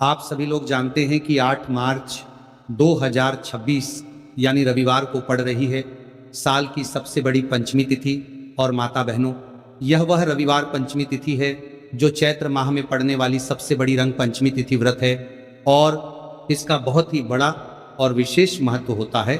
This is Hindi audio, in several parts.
आप सभी लोग जानते हैं कि 8 मार्च 2026 यानी रविवार को पड़ रही है साल की सबसे बड़ी पंचमी तिथि। और माता बहनों, यह वह रविवार पंचमी तिथि है जो चैत्र माह में पड़ने वाली सबसे बड़ी रंग पंचमी तिथि व्रत है और इसका बहुत ही बड़ा और विशेष महत्व होता है।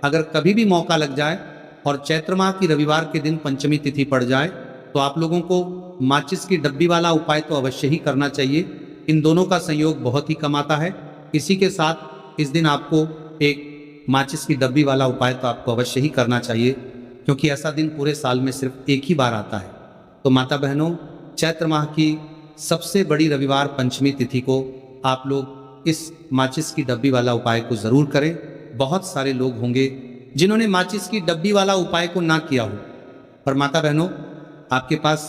अगर कभी भी मौका लग जाए और चैत्र माह की रविवार के दिन पंचमी तिथि पड़ जाए तो आप लोगों को माचिस की डब्बी वाला उपाय तो अवश्य ही करना चाहिए। इन दोनों का संयोग बहुत ही कम आता है। इसी के साथ इस दिन आपको एक माचिस की डब्बी वाला उपाय तो आपको अवश्य ही करना चाहिए, क्योंकि ऐसा दिन पूरे साल में सिर्फ एक ही बार आता है। तो माता बहनों, चैत्र माह की सबसे बड़ी रविवार पंचमी तिथि को आप लोग इस माचिस की डब्बी वाला उपाय को जरूर करें। बहुत सारे लोग होंगे जिन्होंने माचिस की डब्बी वाला उपाय को ना किया हो, पर माता बहनों, आपके पास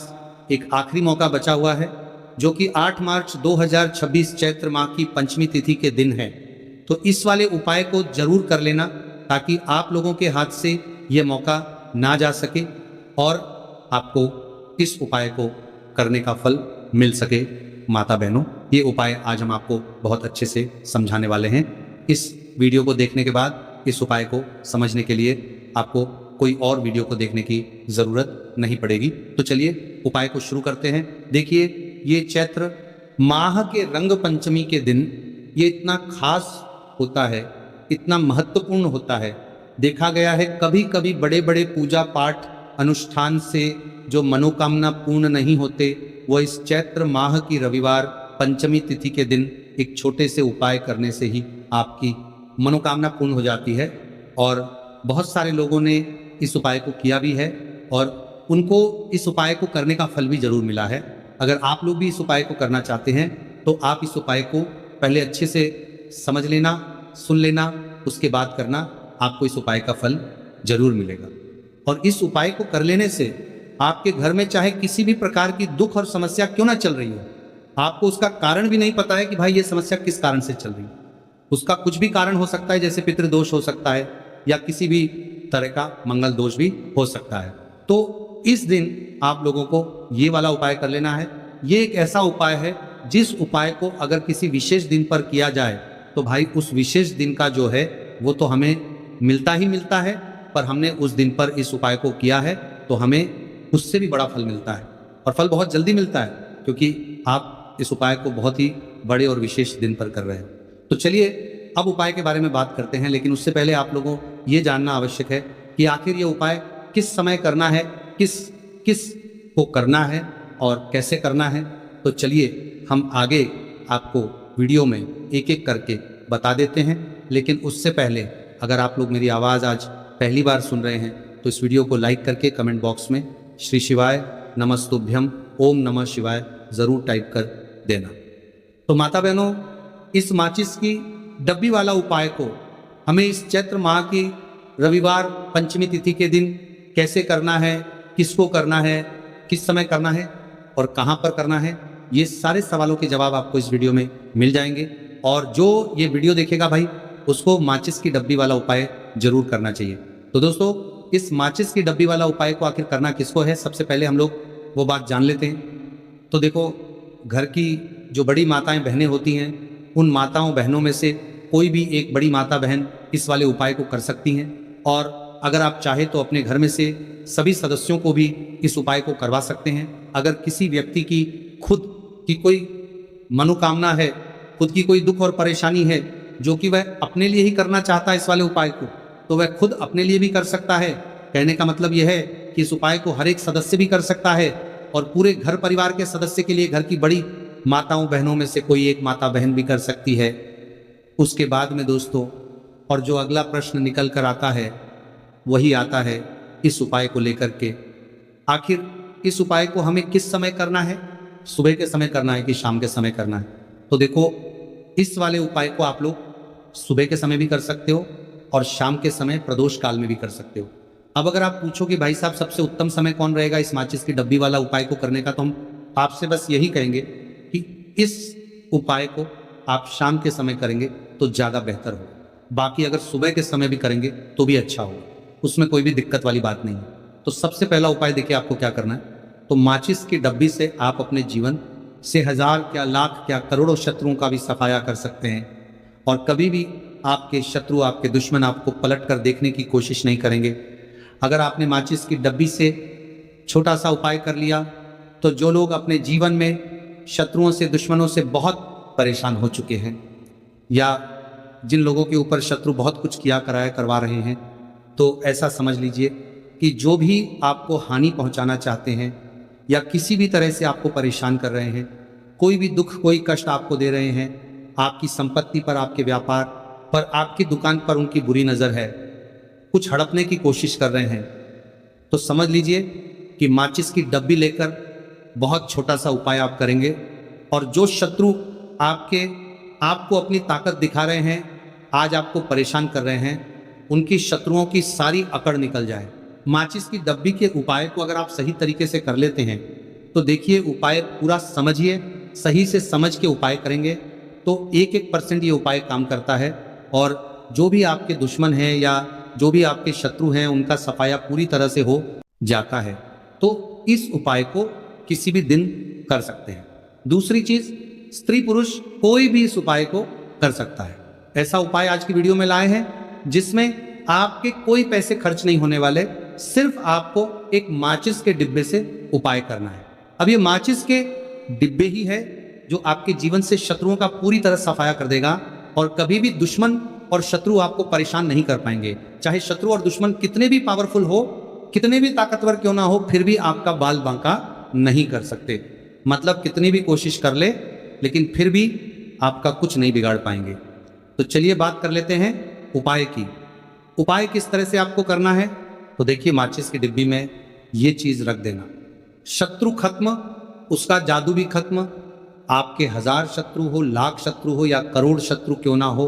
एक आखिरी मौका बचा हुआ है जो कि 8 मार्च 2026 चैत्र माह की पंचमी तिथि के दिन है। तो इस वाले उपाय को जरूर कर लेना ताकि आप लोगों के हाथ से यह मौका ना जा सके और आपको इस उपाय को करने का फल मिल सके। माता बहनों, ये उपाय आज हम आपको बहुत अच्छे से समझाने वाले हैं। इस वीडियो को देखने के बाद इस उपाय को समझने के लिए आपको कोई और वीडियो को देखने की जरूरत नहीं पड़ेगी। तो चलिए उपाय को शुरू करते हैं। देखिए, ये चैत्र माह के रंग पंचमी के दिन ये इतना खास होता है, इतना महत्वपूर्ण होता है। देखा गया है कभी कभी बड़े बड़े पूजा पाठ अनुष्ठान से जो मनोकामना पूर्ण नहीं होते, वो इस चैत्र माह की रविवार पंचमी तिथि के दिन एक छोटे से उपाय करने से ही आपकी मनोकामना पूर्ण हो जाती है। और बहुत सारे लोगों ने इस उपाय को किया भी है और उनको इस उपाय को करने का फल भी जरूर मिला है। अगर आप लोग भी इस उपाय को करना चाहते हैं तो आप इस उपाय को पहले अच्छे से समझ लेना, सुन लेना, उसके बाद करना, आपको इस उपाय का फल जरूर मिलेगा। और इस उपाय को कर लेने से आपके घर में चाहे किसी भी प्रकार की दुख और समस्या क्यों ना चल रही हो, आपको उसका कारण भी नहीं पता है कि भाई ये समस्या किस कारण से चल रही है। उसका कुछ भी कारण हो सकता है, जैसे पितृदोष हो सकता है या किसी भी तरह का मंगल दोष भी हो सकता है। तो इस दिन आप लोगों को ये वाला उपाय कर लेना है। ये एक ऐसा उपाय है जिस उपाय को अगर किसी विशेष दिन पर किया जाए तो भाई उस विशेष दिन का जो है वो तो हमें मिलता ही मिलता है, पर हमने उस दिन पर इस उपाय को किया है तो हमें उससे भी बड़ा फल मिलता है और फल बहुत जल्दी मिलता है, क्योंकि आप इस उपाय को बहुत ही बड़े और विशेष दिन पर कर रहे हैं। तो चलिए अब उपाय के बारे में बात करते हैं, लेकिन उससे पहले आप लोगों को ये जानना आवश्यक है कि आखिर ये उपाय किस समय करना है, किस किस को करना है और कैसे करना है। तो चलिए हम आगे आपको वीडियो में एक एक करके बता देते हैं। लेकिन उससे पहले अगर आप लोग मेरी आवाज़ आज पहली बार सुन रहे हैं तो इस वीडियो को लाइक करके कमेंट बॉक्स में श्री शिवाय नमस्तुभ्यम ओम नमः शिवाय ज़रूर टाइप कर देना। तो माता बहनों, इस माचिस की डब्बी वाला उपाय को हमें इस चैत्र माह की रविवार पंचमी तिथि के दिन कैसे करना है, किसको करना है, किस समय करना है और कहाँ पर करना है, ये सारे सवालों के जवाब आपको इस वीडियो में मिल जाएंगे। और जो ये वीडियो देखेगा भाई, उसको माचिस की डब्बी वाला उपाय जरूर करना चाहिए। तो दोस्तों, इस माचिस की डब्बी वाला उपाय को आखिर करना किसको है, सबसे पहले हम लोग वो बात जान लेते हैं। तो देखो, घर की जो बड़ी माताएं बहनें होती हैं, उन माताओं बहनों में से कोई भी एक बड़ी माता बहन इस वाले उपाय को कर सकती हैं। और अगर आप चाहे तो अपने घर में से सभी सदस्यों को भी इस उपाय को करवा सकते हैं। अगर किसी व्यक्ति की खुद की कोई मनोकामना है, खुद की कोई दुख और परेशानी है जो कि वह अपने लिए ही करना चाहता है इस वाले उपाय को, तो वह खुद अपने लिए भी कर सकता है। कहने का मतलब यह है कि इस उपाय को हर एक सदस्य भी कर सकता है और पूरे घर परिवार के सदस्य के लिए घर की बड़ी माताओं बहनों में से कोई एक माता बहन भी कर सकती है। उसके बाद में दोस्तों, और जो अगला प्रश्न निकल कर आता है वही आता है इस उपाय को लेकर के, आखिर इस उपाय को हमें किस समय करना है, सुबह के समय करना है कि शाम के समय करना है। तो देखो, इस वाले उपाय को आप लोग सुबह के समय भी कर सकते हो और शाम के समय प्रदोष काल में भी कर सकते हो। अब अगर आप पूछो कि भाई साहब सबसे उत्तम समय कौन रहेगा इस माचिस की डब्बी वाला उपाय को करने का, तो हम आपसे बस यही कहेंगे कि इस उपाय को आप शाम के समय करेंगे तो ज़्यादा बेहतर होगा। बाकी अगर सुबह के समय भी करेंगे तो भी अच्छा होगा, उसमें कोई भी दिक्कत वाली बात नहीं है। तो सबसे पहला उपाय देखिए आपको क्या करना है। तो माचिस की डब्बी से आप अपने जीवन से हजार क्या लाख क्या करोड़ों शत्रुओं का भी सफाया कर सकते हैं। और कभी भी आपके शत्रु, आपके दुश्मन आपको पलट कर देखने की कोशिश नहीं करेंगे। अगर आपने माचिस की डब्बी से छोटा सा उपाय कर लिया तो जो लोग अपने जीवन में शत्रुओं से, दुश्मनों से बहुत परेशान हो चुके हैं, या जिन लोगों के ऊपर शत्रु बहुत कुछ किया कराया करवा रहे हैं, तो ऐसा समझ लीजिए कि जो भी आपको हानि पहुंचाना चाहते हैं या किसी भी तरह से आपको परेशान कर रहे हैं, कोई भी दुख, कोई कष्ट आपको दे रहे हैं, आपकी संपत्ति पर, आपके व्यापार पर, आपकी दुकान पर उनकी बुरी नज़र है, कुछ हड़पने की कोशिश कर रहे हैं, तो समझ लीजिए कि माचिस की डब्बी लेकर बहुत छोटा सा उपाय आप करेंगे और जो शत्रु आपको अपनी ताकत दिखा रहे हैं, आज आपको परेशान कर रहे हैं, उनकी शत्रुओं की सारी अकड़ निकल जाए। माचिस की डब्बी के उपाय को अगर आप सही तरीके से कर लेते हैं तो देखिए, उपाय पूरा समझिए, सही से समझ के उपाय करेंगे तो 1% ये उपाय काम करता है और जो भी आपके दुश्मन हैं या जो भी आपके शत्रु हैं, उनका सफाया पूरी तरह से हो जाता है। तो इस उपाय को किसी भी दिन कर सकते हैं। दूसरी चीज, स्त्री पुरुष कोई भी इस उपाय को कर सकता है। ऐसा उपाय आज की वीडियो में लाए हैं जिसमें आपके कोई पैसे खर्च नहीं होने वाले, सिर्फ आपको एक माचिस के डिब्बे से उपाय करना है। अब ये माचिस के डिब्बे ही है जो आपके जीवन से शत्रुओं का पूरी तरह सफाया कर देगा और कभी भी दुश्मन और शत्रु आपको परेशान नहीं कर पाएंगे। चाहे शत्रु और दुश्मन कितने भी पावरफुल हो, कितने भी ताकतवर क्यों ना हो, फिर भी आपका बाल बांका नहीं कर सकते। मतलब कितनी भी कोशिश कर ले, लेकिन फिर भी आपका कुछ नहीं बिगाड़ पाएंगे। तो चलिए बात कर लेते हैं उपाय की। उपाय किस तरह से आपको करना है, तो देखिए, माचिस की डिब्बी में ये चीज रख देना। शत्रु खत्म, उसका जादू भी खत्म। आपके 1000 शत्रु हो, लाख शत्रु हो या करोड़ शत्रु क्यों ना हो,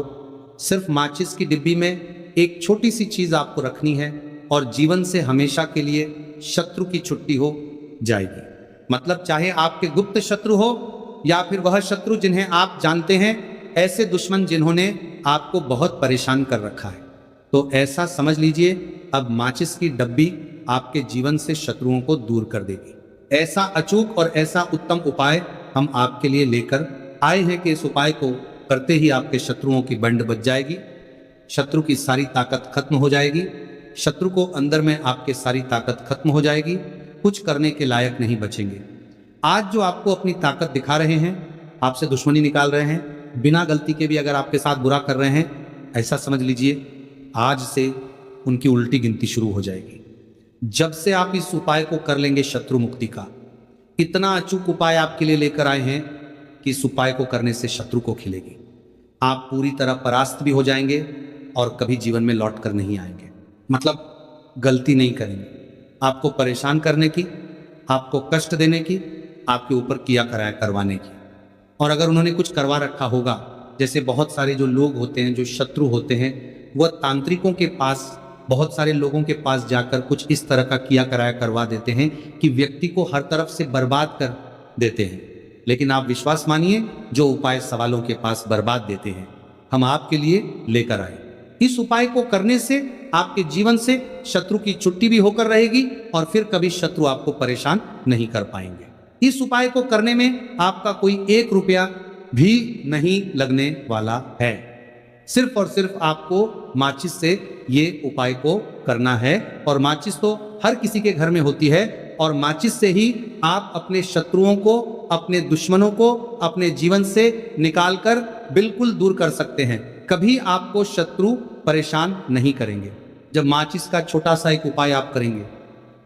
सिर्फ माचिस की डिब्बी में एक छोटी सी चीज आपको रखनी है और जीवन से हमेशा के लिए शत्रु की छुट्टी हो जाएगी। मतलब चाहे आपके गुप्त शत्रु हो या फिर वह शत्रु जिन्हें आप जानते हैं, ऐसे दुश्मन जिन्होंने आपको बहुत परेशान कर रखा है, तो ऐसा समझ लीजिए अब माचिस की डब्बी आपके जीवन से शत्रुओं को दूर कर देगी। ऐसा अचूक और ऐसा उत्तम उपाय हम आपके लिए लेकर आए हैं कि इस उपाय को करते ही आपके शत्रुओं की बंड बच जाएगी, शत्रु की सारी ताकत खत्म हो जाएगी, शत्रु को अंदर में आपके सारी ताकत खत्म हो जाएगी, कुछ करने के लायक नहीं बचेंगे। आज जो आपको अपनी ताकत दिखा रहे हैं, आपसे दुश्मनी निकाल रहे हैं, बिना गलती के भी अगर आपके साथ बुरा कर रहे हैं, ऐसा समझ लीजिए आज से उनकी उल्टी गिनती शुरू हो जाएगी। जब से आप इस उपाय को कर लेंगे शत्रु मुक्ति का, इतना अचूक उपाय आपके लिए लेकर आए हैं कि इस उपाय को करने से शत्रु को खिलेगी। आप पूरी तरह परास्त भी हो जाएंगे और कभी जीवन में लौट कर नहीं आएंगे। मतलब गलती नहीं करेंगे, आपको परेशान करने की, आपको कष्ट देने की, आपके ऊपर किया कराया करवाने की। और अगर उन्होंने कुछ करवा रखा होगा, जैसे बहुत सारे जो लोग होते हैं, जो शत्रु होते हैं, वह तांत्रिकों के पास, बहुत सारे लोगों के पास जाकर कुछ इस तरह का किया कराया करवा देते हैं कि व्यक्ति को हर तरफ से बर्बाद कर देते हैं। लेकिन आप विश्वास मानिए, जो उपाय सवालों के पास बर्बाद देते हैं, हम आपके लिए लेकर आए। इस उपाय को करने से आपके जीवन से शत्रु की छुट्टी भी होकर रहेगी और फिर कभी शत्रु आपको परेशान नहीं कर पाएंगे। इस उपाय को करने में आपका कोई 1 रुपया भी नहीं लगने वाला है। सिर्फ और सिर्फ आपको माचिस से ये उपाय को करना है। और माचिस तो हर किसी के घर में होती है और माचिस से ही आप अपने शत्रुओं को, अपने दुश्मनों को अपने जीवन से निकालकर बिल्कुल दूर कर सकते हैं। कभी आपको शत्रु परेशान नहीं करेंगे। जब माचिस का छोटा सा एक उपाय आप करेंगे,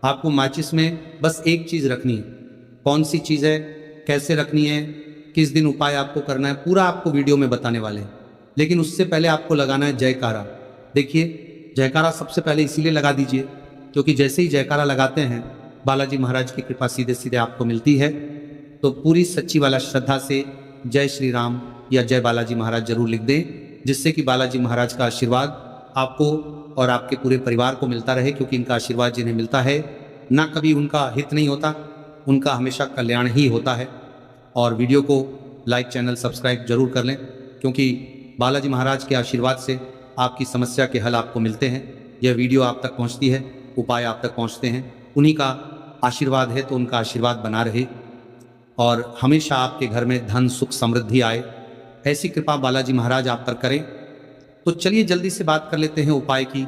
आपको माचिस में बस एक चीज रखनी है। कौन सी चीज है, कैसे रखनी है, किस दिन उपाय आपको करना है, पूरा आपको वीडियो में बताने वाले हैं। लेकिन उससे पहले आपको लगाना है जयकारा। देखिए, जयकारा सबसे पहले इसीलिए लगा दीजिए क्योंकि जैसे ही जयकारा लगाते हैं, बालाजी महाराज की कृपा सीधे सीधे आपको मिलती है। तो पूरी सच्ची वाला श्रद्धा से जय श्री राम या जय बालाजी महाराज जरूर लिख दें, जिससे कि बालाजी महाराज का आशीर्वाद आपको और आपके पूरे परिवार को मिलता रहे। क्योंकि इनका आशीर्वाद जिन्हें मिलता है, ना कभी उनका हित नहीं होता, उनका हमेशा कल्याण ही होता है। और वीडियो को लाइक, चैनल सब्सक्राइब जरूर कर लें, क्योंकि बालाजी महाराज के आशीर्वाद से आपकी समस्या के हल आपको मिलते हैं। यह वीडियो आप तक पहुंचती है, उपाय आप तक पहुंचते हैं, उन्हीं का आशीर्वाद है, तो उनका आशीर्वाद बना रहे। और हमेशा आपके घर में धन सुख समृद्धि आए, ऐसी कृपा बालाजी महाराज आप पर करें। तो चलिए जल्दी से बात कर लेते हैं उपाय की।